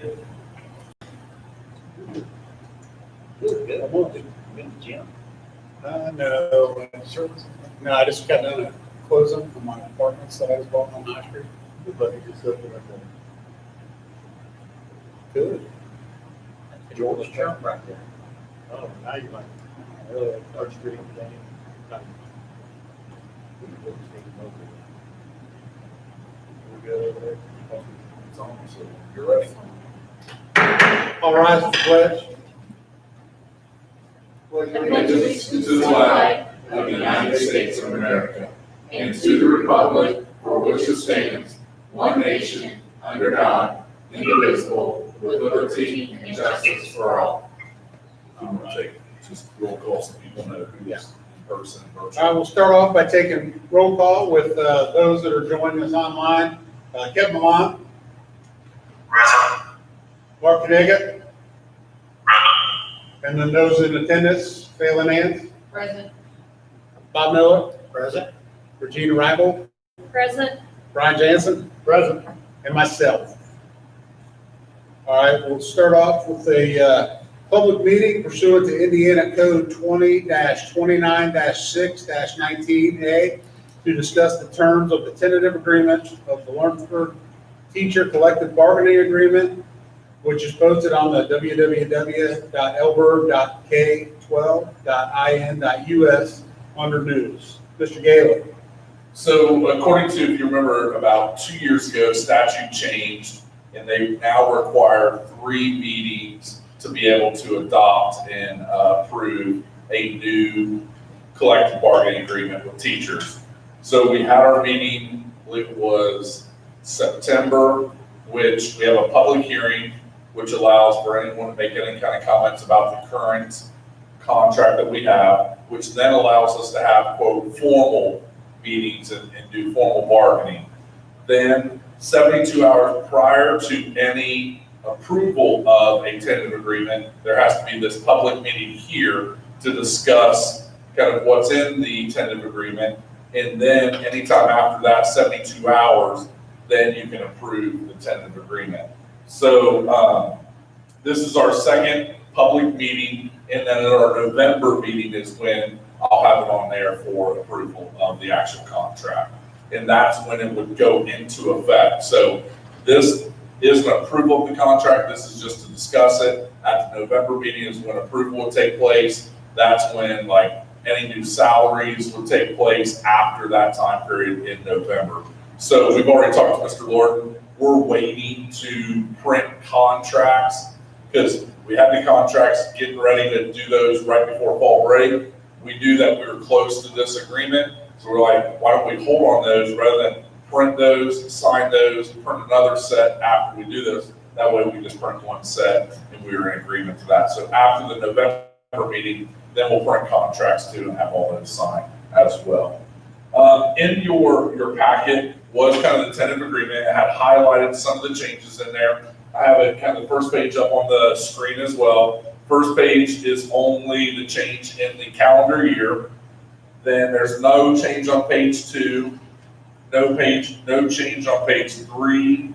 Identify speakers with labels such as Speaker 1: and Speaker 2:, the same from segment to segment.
Speaker 1: Good. Good. I want to go to the gym.
Speaker 2: No, I just got done closing on my apartments that I was bought on High Street.
Speaker 3: But you just open up
Speaker 2: Good.
Speaker 1: George Trump right there.
Speaker 3: oh, now you might, really, like Third Street, Dane. We're good over there.
Speaker 4: It's on, so you're ready.
Speaker 2: All rise for the pledge.
Speaker 4: Allegiance to the flag of the United States of America and to the republic for which it stands, one nation, under God, indivisible, with liberty and justice for all. I'm going to take just roll call so people know who's in person and virtual.
Speaker 2: I will start off by taking roll call with those that are joining us online. Kevin Milan.
Speaker 5: Present.
Speaker 2: Mark Kaniga. And then those in attendance, Phelan Nance.
Speaker 6: Present.
Speaker 2: Bob Miller.
Speaker 3: Present.
Speaker 2: Regina Ragel.
Speaker 6: Present.
Speaker 2: Brian Jansen.
Speaker 3: Present.
Speaker 2: And myself. All right, we'll start off with a public meeting pursuant to Indiana Code 20-29-6-19A to discuss the terms of the tentative agreement of the Lawrenceburg Teacher Collective Bargaining Agreement, which is posted on the www.elberg.k12.in.us under news. Mr. Gaylor.
Speaker 4: So according to, if you remember, about 2 years ago, statute changed, and they now require 3 meetings to be able to adopt and approve a new collective bargaining agreement with teachers. So we had our meeting, I believe it was September, which we have a public hearing, which allows for anyone to make any kind of comments about the current contract that we have, which then allows us to have, quote, formal meetings and do formal bargaining. Then 72 hours prior to any approval of a tentative agreement, there has to be this public meeting here to discuss kind of what's in the tentative agreement. And then anytime after that 72 hours, then you can approve the tentative agreement. So this is our second public meeting, and then at our November meeting is when I'll have it on there for approval of the actual contract. And that's when it would go into effect. So this is an approval of the contract. This is just to discuss it. At the November meeting is when approval will take place. That's when like any new salaries would take place after that time period in November. So we've already talked to Mr. Lord. We're waiting to print contracts because we had the contracts getting ready to do those right before fall break. We knew that we were close to this agreement. So we're like, why don't we hold on those rather than print those, sign those, print another set after we do this. That way we just print one set and we were in agreement to that. So after the November meeting, then we'll print contracts too and have all those signed as well. In your packet was kind of the tentative agreement. It had highlighted some of the changes in there. I have it kind of the first page up on the screen as well. First page is only the change in the calendar year. Then there's no change on page 2, no change on page 3,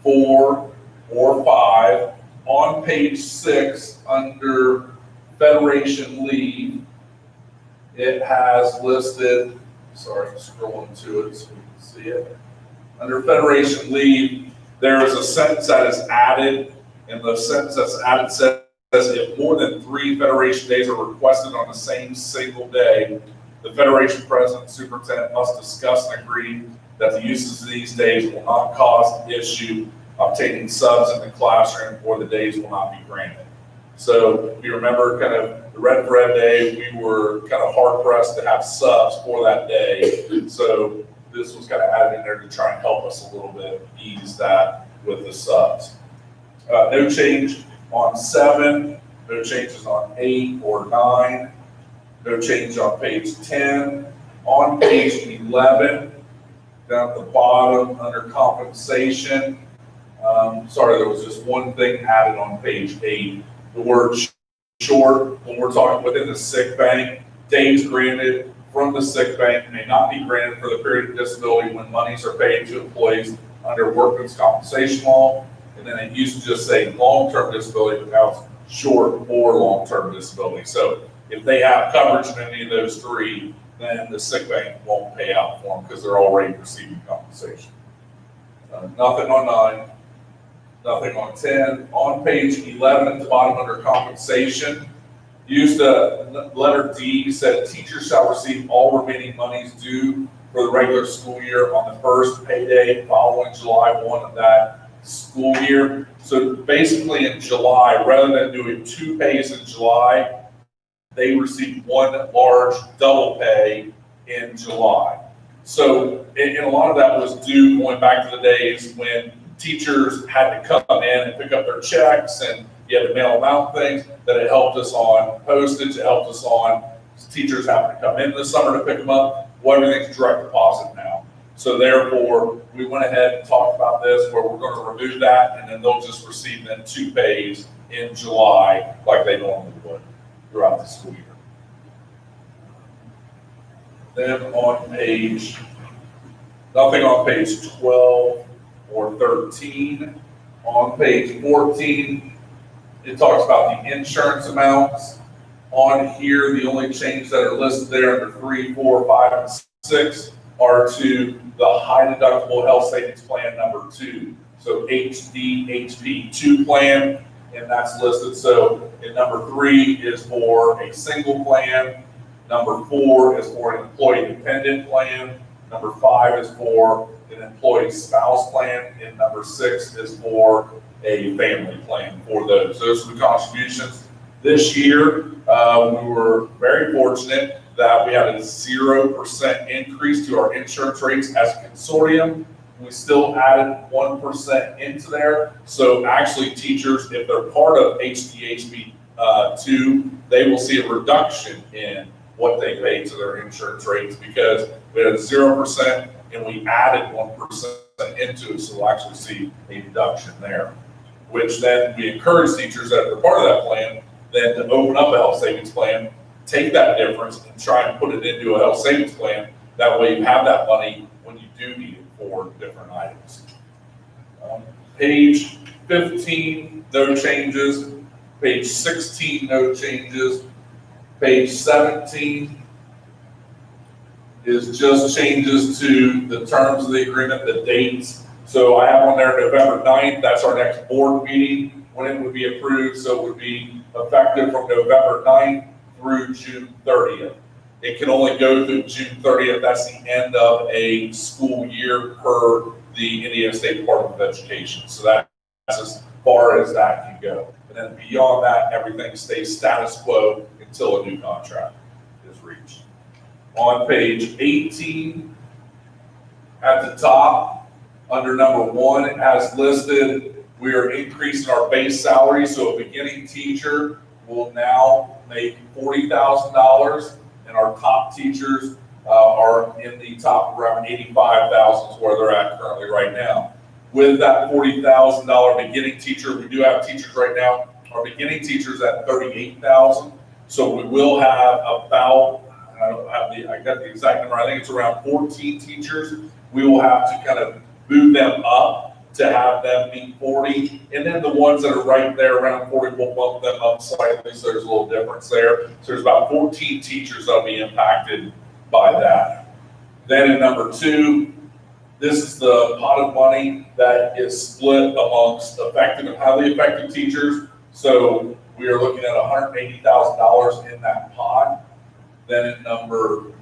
Speaker 4: 4, or 5. On page 6, under Federation leave, it has listed, sorry, I'm scrolling to it so we can see it. Under Federation leave, there is a sentence that is added, and the sentence that's added says, if more than 3 Federation days are requested on the same single day, the Federation President and Superintendent must discuss and agree that the uses of these days will not cause an issue obtaining subs in the classroom, or the days will not be granted. So if you remember kind of the red thread day, we were kind of hard pressed to have subs for that day. So this was kind of added in there to try and help us a little bit ease that with the subs. No change on 7, no changes on 8 or 9, no change on page 10. On page 11, down at the bottom under compensation, sorry, there was just one thing added on page 8. The word short, when we're talking within the sick bank, days granted from the sick bank may not be granted for the period of disability when monies are paid to employees under workman's compensation law. And then it used to just say long-term disability, but now it's short or long-term disability. So if they have coverage in any of those three, then the sick bank won't pay out for them because they're already receiving compensation. Nothing on 9, nothing on 10. On page 11 at the bottom under compensation, used a letter D, said teachers shall receive all remaining monies due for the regular school year on the first payday following July 1 of that school year. So basically in July, rather than doing 2 pays in July, they received 1 large double pay in July. So, and a lot of that was due going back to the days when teachers had to come in and pick up their checks and you had to mail them out things, that it helped us on postage, it helped us on teachers having to come in this summer to pick them up. Well, everything's direct deposit now. So therefore, we went ahead and talked about this where we're going to remove that and then they'll just receive then 2 pays in July like they normally would throughout the school year. Then on page, nothing on page 12 or 13. On page 14, it talks about the insurance amounts. On here, the only changes that are listed there under 3, 4, 5, and 6 are to the high deductible health savings plan number 2. So HDHP2 plan, and that's listed. So in number 3 is for a single plan. Number 4 is for an employee dependent plan. Number 5 is for an employee spouse plan. And number 6 is for a family plan for those. Those are the contributions. This year, we were very fortunate that we had a 0% increase to our insurance rates as a consortium. We still added 1% into there. So actually teachers, if they're part of HDHP 2, they will see a reduction in what they pay to their insurance rates because we had 0% and we added 1% into it. So we'll actually see a reduction there, which then we encourage teachers that are part of that plan then to open up a health savings plan, take that difference and try and put it into a health savings plan. That way you have that money when you do need it for different items. Page 15, no changes. Page 16, no changes. Page 17 is just changes to the terms of the agreement, the dates. So I have on there November 9th, that's our next board meeting, when it would be approved. So it would be effective from November 9th through June 30th. It can only go through June 30th. That's the end of a school year per the Indiana State Department of Education. So that's as far as that can go. And then beyond that, everything stays status quo until a new contract is reached. On page 18, at the top, under number 1, it has listed we are increasing our base salary. So a beginning teacher will now make $40,000, and our top teachers are in the top around 85,000 is where they're at currently right now. With that $40,000 beginning teacher, we do have teachers right now. Our beginning teachers at $38,000. So we will have about, I got the exact number, I think it's around 14 teachers. We will have to kind of move them up to have them meet 40. And then the ones that are right there around 40, we'll bump them up slightly. So there's a little difference there. So there's about 14 teachers that'll be impacted by that. Then in number 2, this is the pot of money that is split amongst effective and highly effective teachers. So we are looking at $180,000 in that pot. Then in number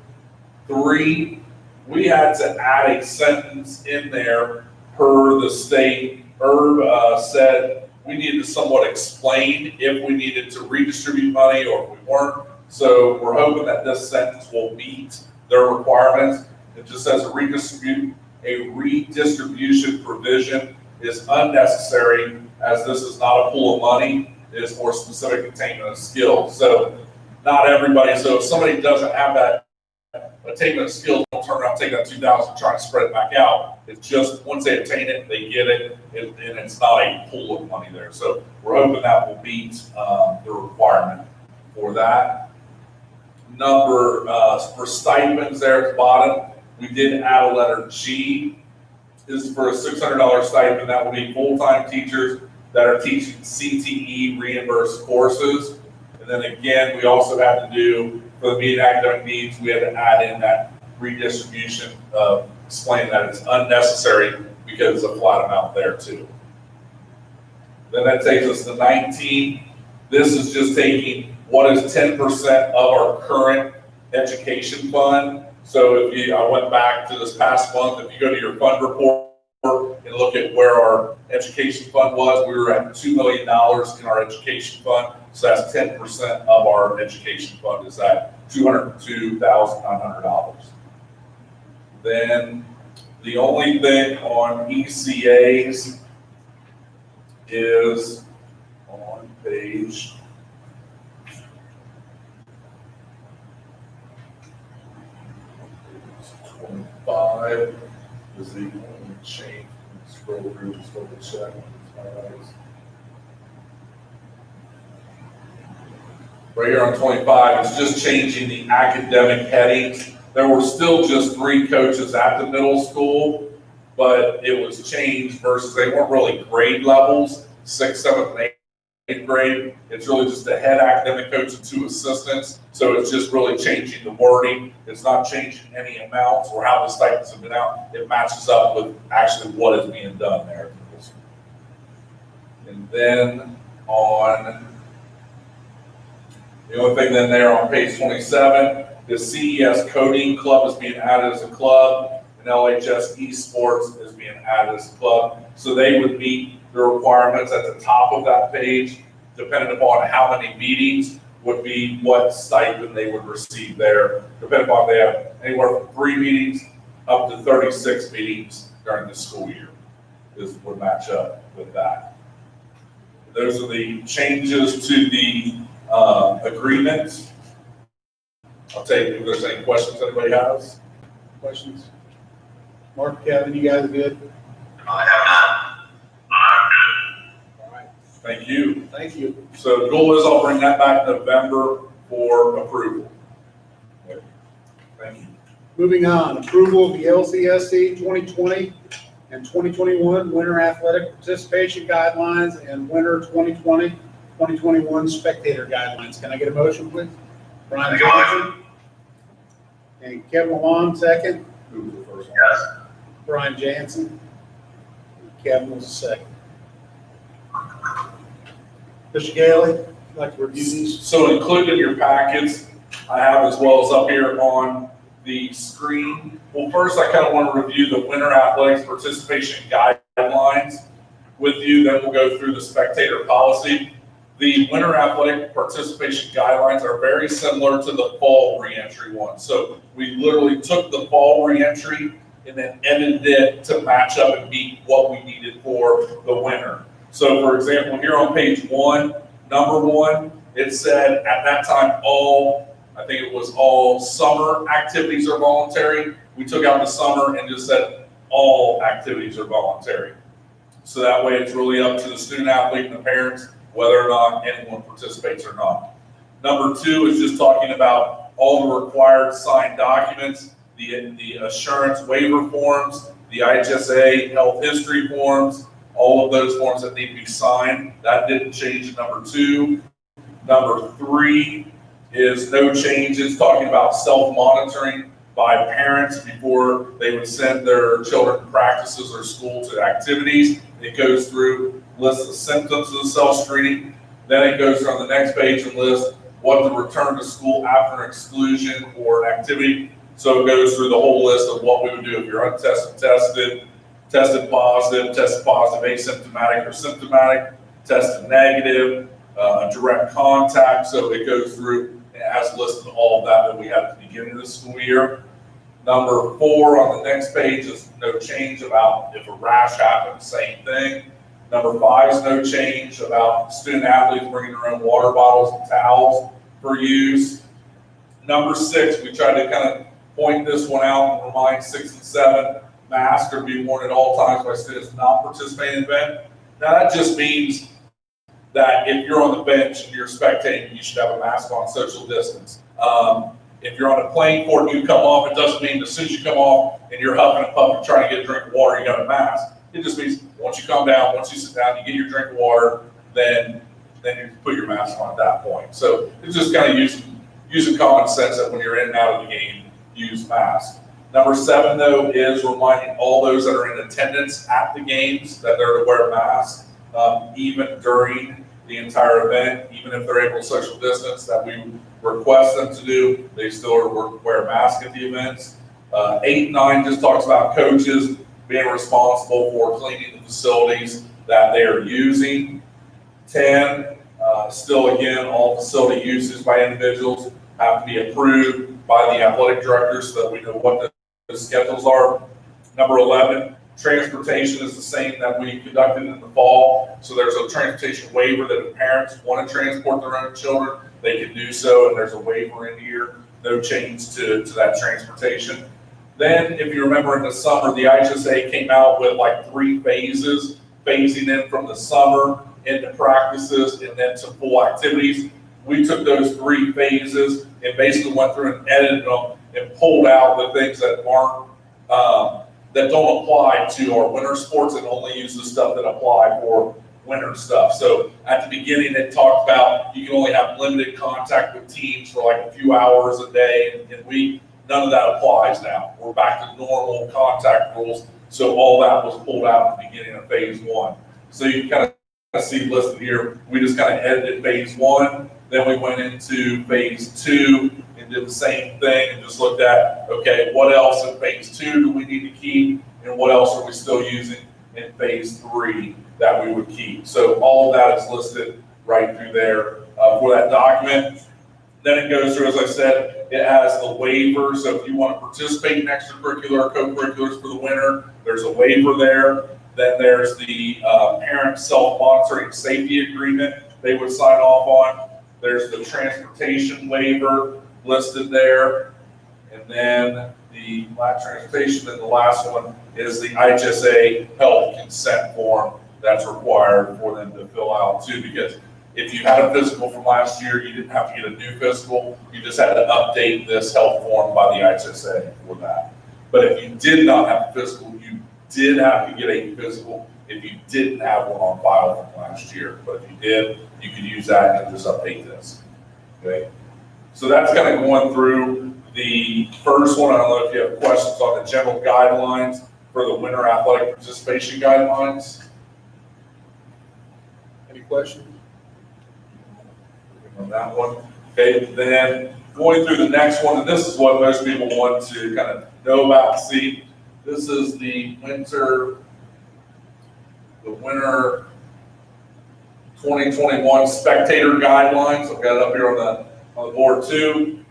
Speaker 4: 3, we had to add a sentence in there per the state. Herb said we needed to somewhat explain if we needed to redistribute money or if we weren't. So we're hoping that this sentence will meet their requirements. It just says a redistribution provision is unnecessary as this is not a pool of money. It is for specific attainment of skills. So not everybody, so if somebody doesn't have that attainment of skills, don't turn around and take that $2,000 and try to spread it back out. It's just once they attain it, they get it, and it's not a pool of money there. So we're hoping that will meet the requirement for that. Number for stipends there at the bottom, we did add a letter G. is for a $600 stipend. That will be full-time teachers that are teaching CTE reimbursed courses. And then again, we also had to do, for the meeting academic needs, we had to add in that redistribution of explaining that it's unnecessary because it's a flat amount there too. Then that takes us to 19. This is just taking what is 10% of our current education fund. So I went back to this past month, if you go to your fund report and look at where our education fund was, we were at $2 million in our education fund. So that's 10% of our education fund is at $202,900. Then the only thing on ECAs is on page 25 is the only change. Scroll through, just double check. Right here on 25, it's just changing the academic headings. There were still just 3 coaches at the middle school, but it was changed versus they weren't really grade levels, 6th, 7th, and 8th grade. It's really just a head academic coach and 2 assistants. So it's just really changing the wording. It's not changing any amounts or how the stipends have been out. It matches up with actually what is being done there. And then on, the only thing then there on page 27, the CES Coding Club is being added as a club, and LHS Esports is being added as a club. So they would meet the requirements at the top of that page, depending upon how many meetings would be what stipend they would receive there. Depending upon they have anywhere from 3 meetings up to 36 meetings during the school year would match up with that. Those are the changes to the agreement. I'll take if there's any questions anybody has.
Speaker 2: Questions? Mark, Kevin, you guys are good?
Speaker 5: I have none.
Speaker 2: All right.
Speaker 4: Thank you.
Speaker 2: Thank you.
Speaker 4: So the goal is I'll bring that back in November for approval. Thank you.
Speaker 2: Moving on, approval of the LCSC 2020 and 2021 Winter Athletic Participation Guidelines and Winter 2020-2021 Spectator Guidelines. Can I get a motion, please? Brian Johnson. And Kevin Long, second.
Speaker 4: Who was the first one?
Speaker 5: Yes.
Speaker 2: Brian Jansen. Kevin was the second. Mr. Gailey, would you like to review these?
Speaker 4: So included in your packets, I have as well as up here on the screen. Well, first I kind of want to review the Winter Athletics Participation Guidelines with you, then we'll go through the spectator policy. The Winter Athletic Participation Guidelines are very similar to the fall reentry one. So we literally took the fall reentry and then edited it to match up and meet what we needed for the winter. So for example, here on page 1, number 1, it said at that time I think it was all summer activities are voluntary. We took out the summer and just said all activities are voluntary. So that way it's really up to the student athlete and the parents whether or not anyone participates or not. Number 2 is just talking about all the required signed documents, the assurance waiver forms, the IHSA health history forms, all of those forms that need to be signed. That didn't change in number 2. Number 3 is no changes, talking about self-monitoring by parents before they would send their children to practices or school to activities. It goes through, lists the symptoms of the self-screening. Then it goes on the next page and lists what the return to school after an exclusion or an activity. So it goes through the whole list of what we would do if you're untested, tested positive, asymptomatic or symptomatic, tested negative, direct contact. So it goes through, it has listed all of that we had at the beginning of the school year. Number 4 on the next page is no change about if a rash happened, same thing. Number 5 is no change about student athletes bringing their own water bottles and towels for use. Number 6, we tried to kind of point this one out and remind 6 and 7, masks are to be worn at all times by students not participating in the event. Now that just means that if you're on the bench and you're spectating, you should have a mask on, social distance. if you're on a playing court, you come off, it doesn't mean as soon as you come off and you're huffing and puffing trying to get a drink of water, you got a mask. It just means once you come down, once you sit down, you get your drink of water, then you put your mask on at that point. So it's just kind of using common sense that when you're in and out of the game, use masks. Number 7, though, is reminding all those that are in attendance at the games that they're to wear masks, even during the entire event, even if they're able to social distance that we request them to do, they still are to wear a mask at the events. 8 and 9 just talks about coaches being responsible for cleaning the facilities that they are using. 10, still again, all facility uses by individuals have to be approved by the athletic director so that we know what the schedules are. Number 11, transportation is the same that we conducted in the fall. So there's a transportation waiver that if parents want to transport their own children, they can do so, and there's a waiver in here. No change to that transportation. Then, if you remember in the summer, the IHSA came out with like 3 phases, phasing in from the summer into practices and then to full activities. We took those 3 phases and basically went through and edited them and pulled out the things that aren't, that don't apply to our winter sports and only use the stuff that apply for winter stuff. So at the beginning, it talked about you can only have limited contact with teams for like a few hours a day, and none of that applies now. We're back to normal contact rules. So all that was pulled out at the beginning of phase 1. So you kind of see listed here, we just kind of edited phase 1, then we went into phase 2 and did the same thing and just looked at, okay, what else in phase 2 do we need to keep, and what else are we still using in phase 3 that we would keep. So all of that is listed right through there for that document. Then it goes through, as I said, it has the waiver. So if you want to participate in extracurricular or co-curriculars for the winter, there's a waiver there. Then there's the parent self-monitoring safety agreement they would sign off on. There's the transportation waiver listed there. And then the last transportation, and the last one is the IHSA health consent form that's required for them to fill out too, because if you had a physical from last year, you didn't have to get a new physical. You just had to update this health form by the IHSA for that. But if you did not have a physical, you did have to get a physical if you didn't have one on file from last year. But if you did, you could use that and just update this. Okay. So that's kind of going through the first one. I don't know if you have questions on the general guidelines for the winter athletic participation guidelines.
Speaker 2: Any questions?
Speaker 4: On that one. Okay, then going through the next one, and this is what most people want to kind of know about and see. This is the winter 2021 spectator guidelines. I've got it up here on the board too.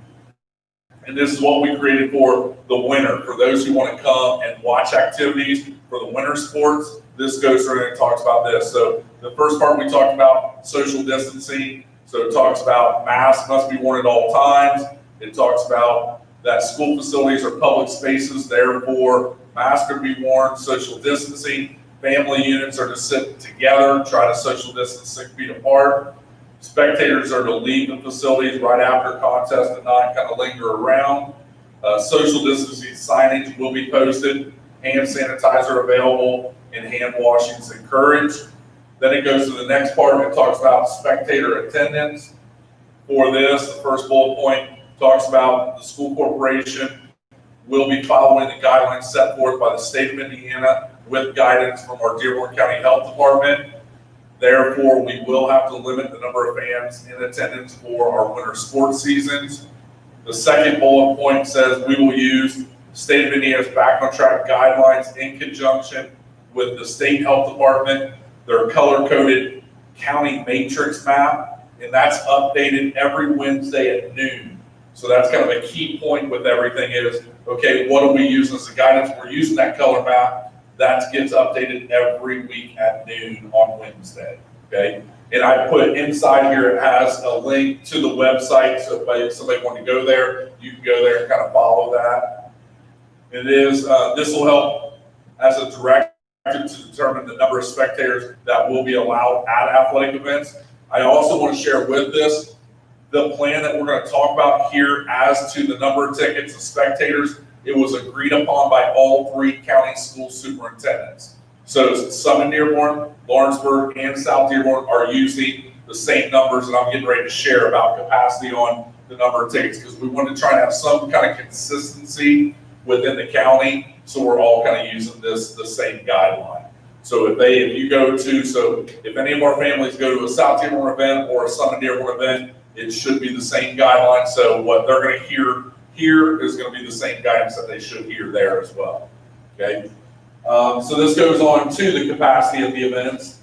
Speaker 4: And this is what we created for the winter. For those who want to come and watch activities for the winter sports, this goes through and talks about this. So the first part we talked about social distancing. So it talks about masks must be worn at all times. It talks about that school facilities are public spaces, therefore masks are to be worn, social distancing. Family units are to sit together, try to social distance 6 feet apart. Spectators are to leave the facilities right after contest and not kind of linger around. Social distancing signage will be posted, hand sanitizer available, and hand washing is encouraged. Then it goes to the next part and it talks about spectator attendance. For this, the first bullet point talks about the school corporation will be following the guidelines set forth by the state of Indiana with guidance from our Dearborn County Health Department. Therefore, we will have to limit the number of fans in attendance for our winter sports seasons. The second bullet point says we will use state of Indiana's back on track guidelines in conjunction with the state health department, their color-coded county matrix map, and that's updated every Wednesday at noon. So that's kind of a key point with everything is, okay, what do we use as a guidance? We're using that color map. That gets updated every week at noon on Wednesday, okay? And I put inside here, it has a link to the website, so if somebody wants to go there, you can go there and kind of follow that. It is, this will help as a directive to determine the number of spectators that will be allowed at athletic events. I also want to share with this, the plan that we're going to talk about here as to the number of tickets and spectators, it was agreed upon by all 3 county school superintendents. So Summit Dearborn, Lawrenceburg, and South Dearborn are using the same numbers, and I'm getting ready to share about capacity on the number of tickets, because we want to try to have some kind of consistency within the county, so we're all kind of using the same guideline. So if you go to, so if any of our families go to a South Dearborn event or a Summit Dearborn event, it should be the same guideline. So what they're going to hear here is going to be the same guidance that they should hear there as well. Okay. So this goes on to the capacity of the events.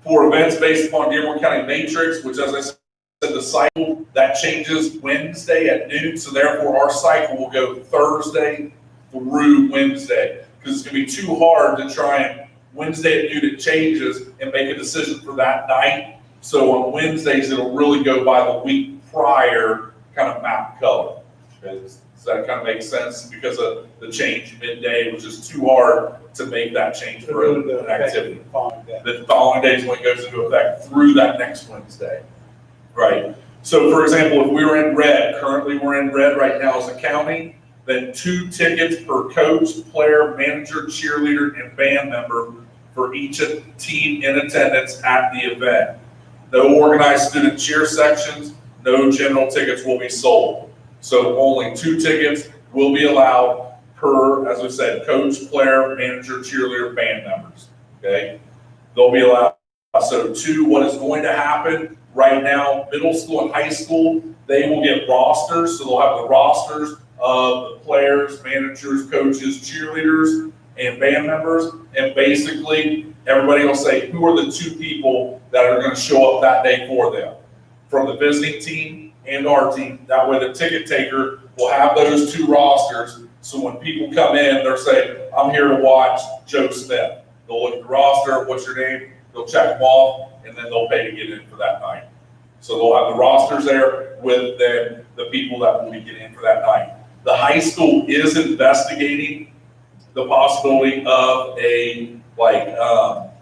Speaker 4: For events based upon Dearborn County matrix, which, as I said, the cycle that changes Wednesday at noon. So therefore, our cycle will go Thursday through Wednesday, because it's going to be too hard to try and Wednesday at noon it changes and make a decision for that night. So on Wednesdays, it'll really go by the week prior kind of map color. Okay? Does that kind of make sense? Because of the change midday, which is too hard to make that change for an activity. The following days when it goes into effect through that next Wednesday. Right. So for example, if we were in red, currently we're in red right now as a county, then 2 tickets per coach, player, manager, cheerleader, and band member for each team in attendance at the event. No organized student cheer sections, no general tickets will be sold. So only 2 tickets will be allowed per, as we said, coach, player, manager, cheerleader, band members. Okay? They'll be allowed. So 2, what is going to happen right now, middle school and high school, they will get rosters. So they'll have the rosters of the players, managers, coaches, cheerleaders, and band members. And basically, everybody will say, who are the 2 people that are going to show up that day for them? From the visiting team and our team. That way the ticket taker will have those 2 rosters. So when people come in, they're saying, I'm here to watch Joe Smith. They'll look at the roster, what's your name? They'll check them off, and then they'll pay to get in for that night. So they'll have the rosters there with then the people that will be getting in for that night. The high school is investigating the possibility of a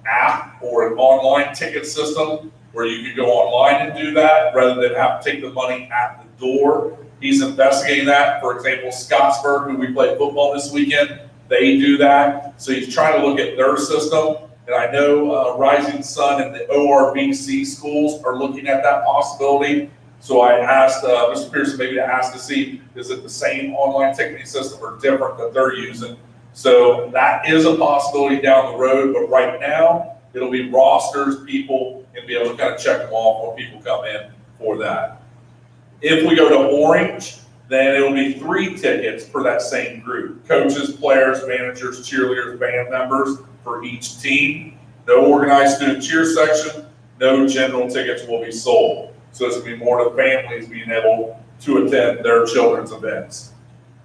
Speaker 4: app or an online ticket system where you could go online and do that rather than have to take the money at the door. He's investigating that. For example, Scottsburg, who we played football this weekend, they do that. So he's trying to look at their system. And I know Rising Sun and the ORVC schools are looking at that possibility. So I asked Mr. Pearson maybe to ask to see, is it the same online ticketing system or different that they're using? So that is a possibility down the road, but right now it'll be rosters, people, and be able to kind of check them off when people come in for that. If we go to orange, then it'll be 3 tickets for that same group. Coaches, players, managers, cheerleaders, band members for each team. No organized student cheer section, no general tickets will be sold. So it's going to be more to families being able to attend their children's events.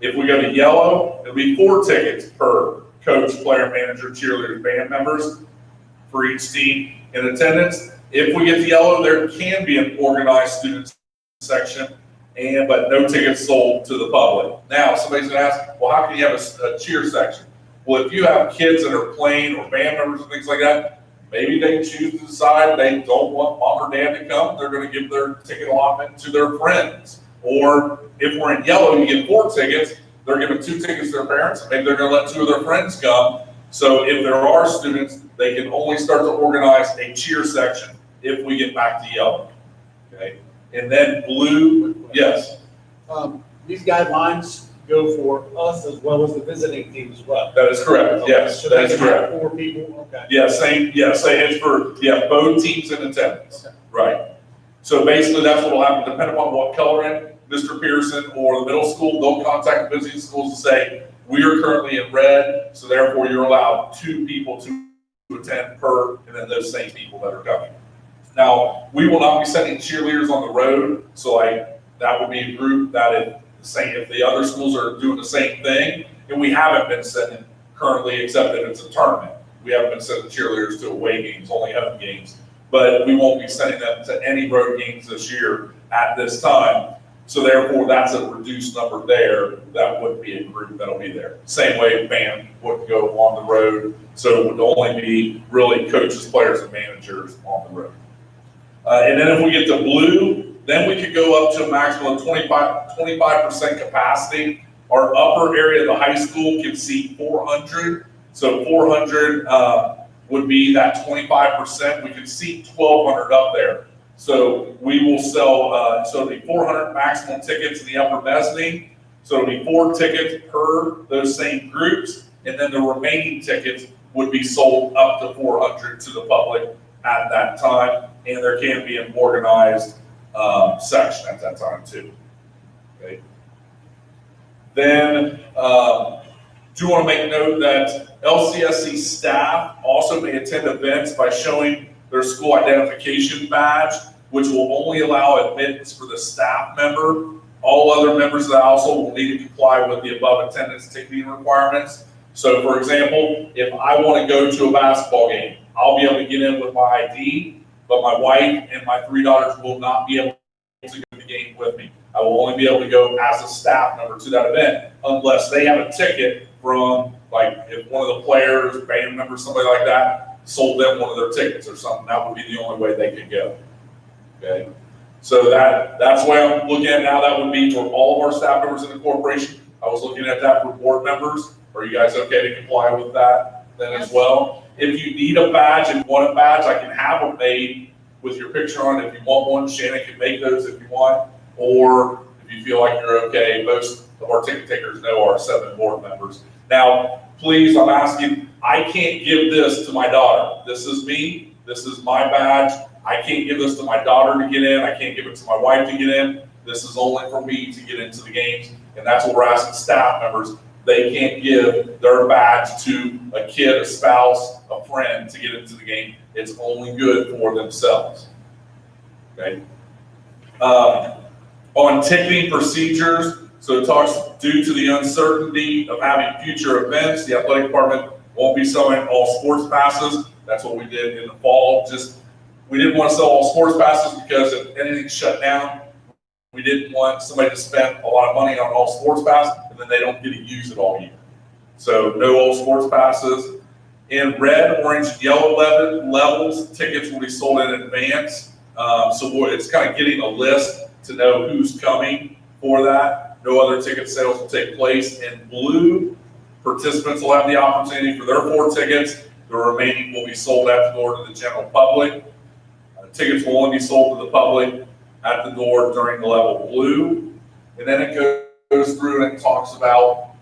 Speaker 4: If we go to yellow, it'll be 4 tickets per coach, player, manager, cheerleader, band members for each team in attendance. If we get to yellow, there can be an organized student section, but no tickets sold to the public. Now, somebody's going to ask, well, how can you have a cheer section? Well, if you have kids that are playing or band members and things like that, maybe they choose to decide they don't want mom or dad to come. They're going to give their ticket allotment to their friends. Or if we're in yellow, you get 4 tickets. They're giving 2 tickets to their parents. Maybe they're going to let 2 of their friends come. So if there are students, they can only start to organize a cheer section if we get back to yellow. Okay. And then blue, yes.
Speaker 2: These guidelines go for us as well as the visiting team as well.
Speaker 4: That is correct. Yes,
Speaker 2: So
Speaker 4: that is correct.
Speaker 2: 4 people, okay.
Speaker 4: Yeah, same. It's for both teams in attendance.
Speaker 2: Okay.
Speaker 4: Right. So basically, that's what will happen. Depending upon what color in Mr. Pearson or the middle school, they'll contact the visiting schools and say, we are currently in red, so therefore you're allowed 2 people to attend per, and then those same people that are coming. Now, we will not be sending cheerleaders on the road, so that would be a group that if the other schools are doing the same thing, and we haven't been sending currently, except that it's a tournament. We haven't been sending cheerleaders to away games, only home games, but we won't be sending them to any road games this year at this time. So therefore, that's a reduced number there. That wouldn't be a group that'll be there. Same way band wouldn't go on the road, so it would only be really coaches, players, and managers on the road. And then if we get to blue, Then we could go up to a maximum of 25% capacity. Our upper area of the high school can seat 400. So 400 would be that 25%. We could seat 1,200 up there. So we will sell, so it'll be 400 maximum tickets in the upper mezzanine. So it'll be 4 tickets per those same groups. And then the remaining tickets would be sold up to 400 to the public at that time. And there can be an organized section at that time too. Okay. Then do want to make note that LCSC staff also may attend events by showing their school identification badge, which will only allow admittance for the staff member. All other members of the household will need to comply with the above attendance ticketing requirements. So for example, if I want to go to a basketball game, I'll be able to get in with my ID, but my wife and my 3 daughters will not be able to go to the game with me. I will only be able to go as a staff member to that event unless they have a ticket from, like, if one of the players, band members, somebody like that, sold them one of their tickets or something, that would be the only way they could go. Okay, so that's the way I'm looking at it now. That would be for all of our staff members in the corporation. I was looking at that for board members. Are you guys okay to comply with that then as well? If you need a badge and want a badge, I can have them made with your picture on it. If you want one, Shannon can make those if you want. Or if you feel like you're okay, most of our ticket takers know our 7 board members. Now, please, I'm asking, I can't give this to my daughter. This is me. This is my badge. I can't give this to my daughter to get in. I can't give it to my wife to get in. This is only for me to get into the games. And that's what we're asking staff members. They can't give their badge to a kid, a spouse, a friend to get into the game. It's only good for themselves. Okay. On ticketing procedures, so it talks due to the uncertainty of having future events, the athletic department won't be selling all sports passes. That's what we did in the fall. We didn't want to sell all sports passes because if anything shut down, we didn't want somebody to spend a lot of money on all sports passes and then they don't get to use it all year. So no all sports passes. In red, orange, and yellow levels, tickets will be sold in advance. So it's kind of getting a list to know who's coming for that. No other ticket sales will take place. In blue, participants will have the opportunity for their 4 tickets. The remaining will be sold at the door to the general public. Tickets will only be sold to the public at the door during the level blue. And then it goes through and it talks about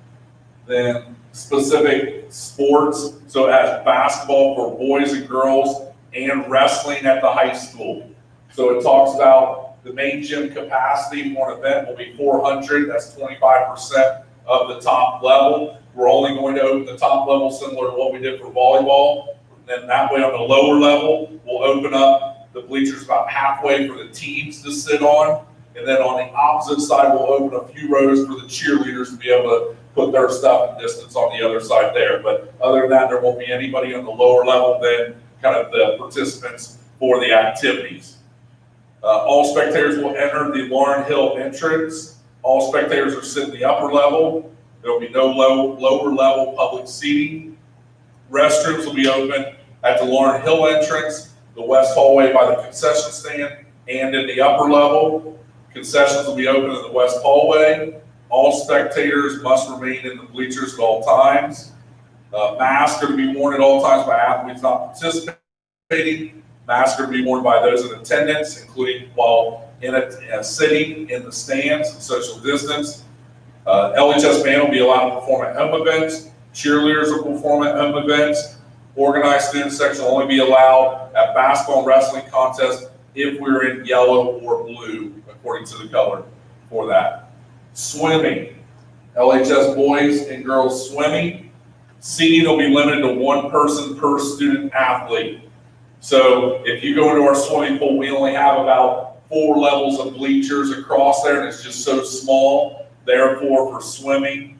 Speaker 4: then specific sports. So it has basketball for boys and girls and wrestling at the high school. So it talks about the main gym capacity for an event will be 400. That's 25% of the top level. We're only going to open the top level similar to what we did for volleyball. Then that way on the lower level, we'll open up the bleachers about halfway for the teams to sit on. And then on the opposite side, we'll open a few rows for the cheerleaders to be able to put their stuff in distance on the other side there. But other than that, there won't be anybody on the lower level than kind of the participants for the activities. All spectators will enter the Lauren Hill entrance. All spectators are sitting in the upper level. There will be no lower level public seating. Restrooms will be open at the Lauren Hill entrance, the west hallway by the concession stand, and in the upper level. Concessions will be open in the west hallway. All spectators must remain in the bleachers at all times. Masks are to be worn at all times by athletes not participating. Masks are to be worn by those in attendance, including while sitting in the stands and social distance. LHS band will be allowed to perform at home events. Cheerleaders will perform at home events. Organized student section will only be allowed at basketball and wrestling contests if we're in yellow or blue, according to the color for that. Swimming, LHS boys and girls swimming. Seating will be limited to 1 person per student athlete. So if you go into our swimming pool, we only have about 4 levels of bleachers across there, and it's just so small. Therefore, for swimming,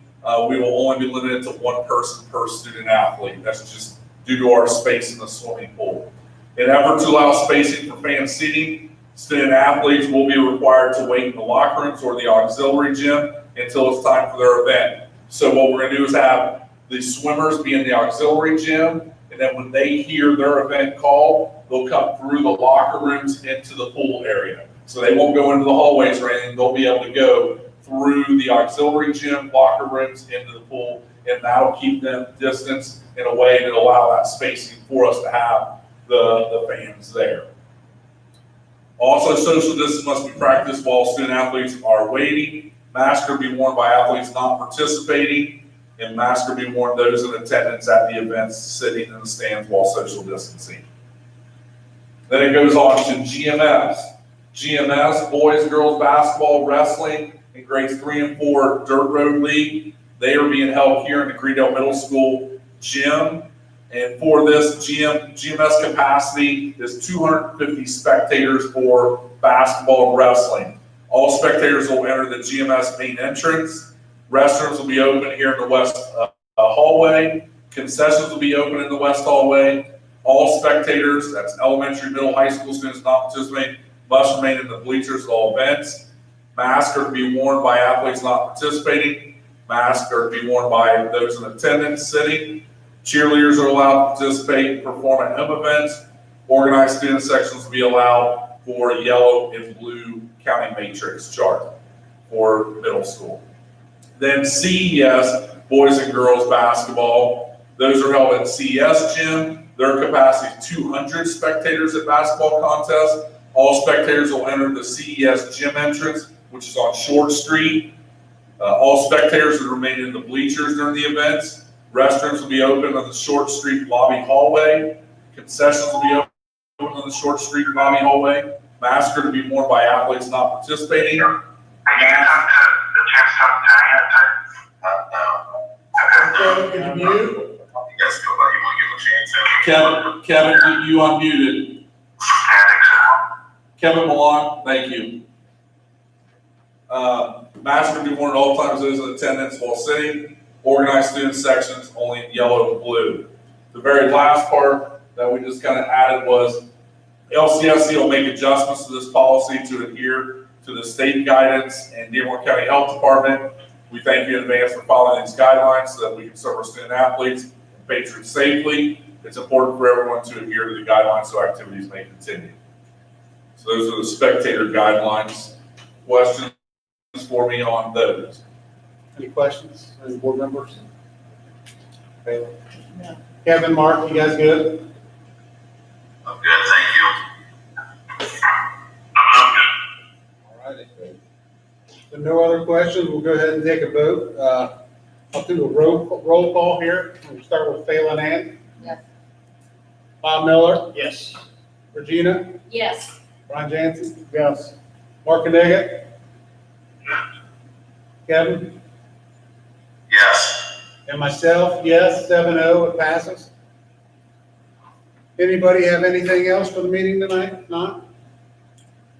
Speaker 4: we will only be limited to 1 person per student athlete. That's just due to our space in the swimming pool. In effort to allow spacing for fan seating, student athletes will be required to wait in the locker rooms or the auxiliary gym until it's time for their event. So what we're going to do is have the swimmers be in the auxiliary gym, and then when they hear their event call, they'll come through the locker rooms into the pool area. So they won't go into the hallways or anything. They'll be able to go through the auxiliary gym, locker rooms, into the pool, and that'll keep them distanced in a way that allow that spacing for us to have the fans there. Also, social distance must be practiced while student athletes are waiting. Masks are to be worn by athletes not participating, and masks are to be worn those in attendance at the events sitting in the stands while social distancing. Then it goes on to GMS. GMS, boys, girls basketball, wrestling, in grades 3 and 4 dirt road league. They are being held here in the Greendale Middle School gym. And for this GMS capacity is 250 spectators for basketball and wrestling. All spectators will enter the GMS main entrance. Restrooms will be open here in the west hallway. Concessions will be open in the west hallway. All spectators, that's elementary, middle, high school students not participating, must remain in the bleachers at all events. Masks are to be worn by athletes not participating. Masks are to be worn by those in attendance sitting. Cheerleaders are allowed to participate and perform at home events. Organized student sections will be allowed for yellow and blue county matrix chart for middle school. Then CES, boys and girls basketball. Those are held at CES gym. Their capacity is 200 spectators at basketball contests. All spectators will enter the CES gym entrance, which is on Short Street. All spectators will remain in the bleachers during the events. Restrooms will be open on the Short Street lobby hallway. Concessions will be open on the Short Street lobby hallway. Masks are to be worn by athletes not participating.
Speaker 2: Can you mute?
Speaker 4: Kevin, you unmuted. Kevin Milan, thank you. Masks are to be worn at all times, those in attendance while sitting. Organized student sections only in yellow and blue. The very last part that we just kind of added was LCSC will make adjustments to this policy to adhere to the state guidance and Dearborn County Health Department. We thank you in advance for following these guidelines so that we can serve our student athletes and patrons safely. It's important for everyone to adhere to the guidelines so activities may continue. So those are the spectator guidelines. Questions for me on those?
Speaker 2: Any questions? Any board members? Okay. Kevin, Mark, you guys good?
Speaker 5: I'm good, thank you. I'm good.
Speaker 2: All righty. If no other questions, we'll go ahead and take a vote. I'll do a roll call here. We'll start with Phelan Ann.
Speaker 6: Yes.
Speaker 2: Bob Miller.
Speaker 3: Yes.
Speaker 2: Regina.
Speaker 6: Yes.
Speaker 2: Brian Jansen. Yes. Mark Kaniga. Kevin.
Speaker 5: Yes.
Speaker 2: And myself, yes, 7-0, it passes. Anybody have anything else for the meeting tonight? Not?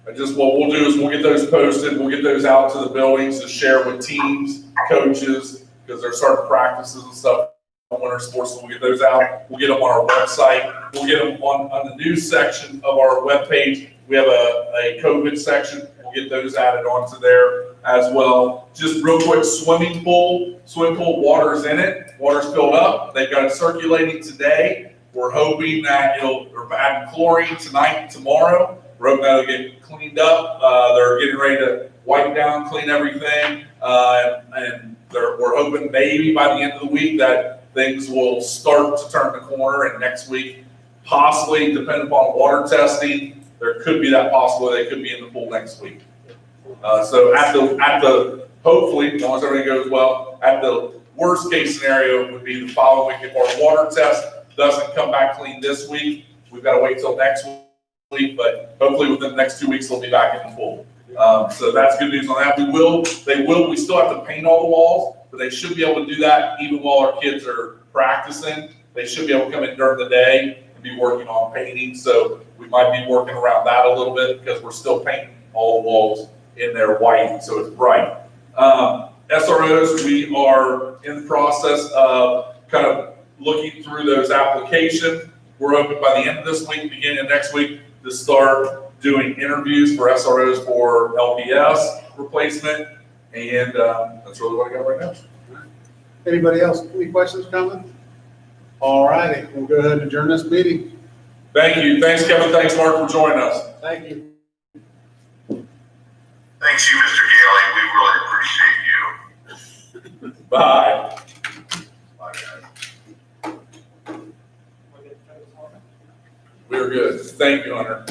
Speaker 4: What we'll do is we'll get those posted, we'll get those out to the buildings to share with teams, coaches, because they're starting practices and stuff on winter sports, so we'll get those out. We'll get them on our website. We'll get them on the news section of our webpage. We have a COVID section. We'll get those added onto there as well. Just real quick, swimming pool, water's in it, water's filled up. They've got it circulating today. We're hoping that we're adding chlorine tonight and tomorrow. We're hoping that'll get cleaned up. They're getting ready to wipe down, clean everything. And we're hoping maybe by the end of the week that things will start to turn the corner, and next week, possibly, depending upon water testing, there could be that possibility they could be in the pool next week. So at the hopefully, as long as everything goes well, at the worst case scenario would be the following week. If our water test doesn't come back clean this week, we've got to wait till next week, but hopefully within the next 2 weeks they'll be back in the pool. So that's good news on that. We still have to paint all the walls, but they should be able to do that even while our kids are practicing. They should be able to come in during the day and be working on painting. So we might be working around that a little bit because we're still painting all the walls in there white, so it's bright. SROs, we are in the process of kind of looking through those applications. We're hoping by the end of this week, beginning of next week, to start doing interviews for SROs for LPS replacement, and that's really what I got right now.
Speaker 2: Anybody else? Any questions, comments? All righty, we'll go ahead and adjourn this meeting.
Speaker 4: Thank you. Thanks, Kevin. Thanks, Mark, for joining us.
Speaker 2: Thank you.
Speaker 5: Thanks you, Mr. Gailey. We really appreciate you.
Speaker 4: Bye.
Speaker 5: Bye, guys.
Speaker 4: We're good. Thank you, Hunter.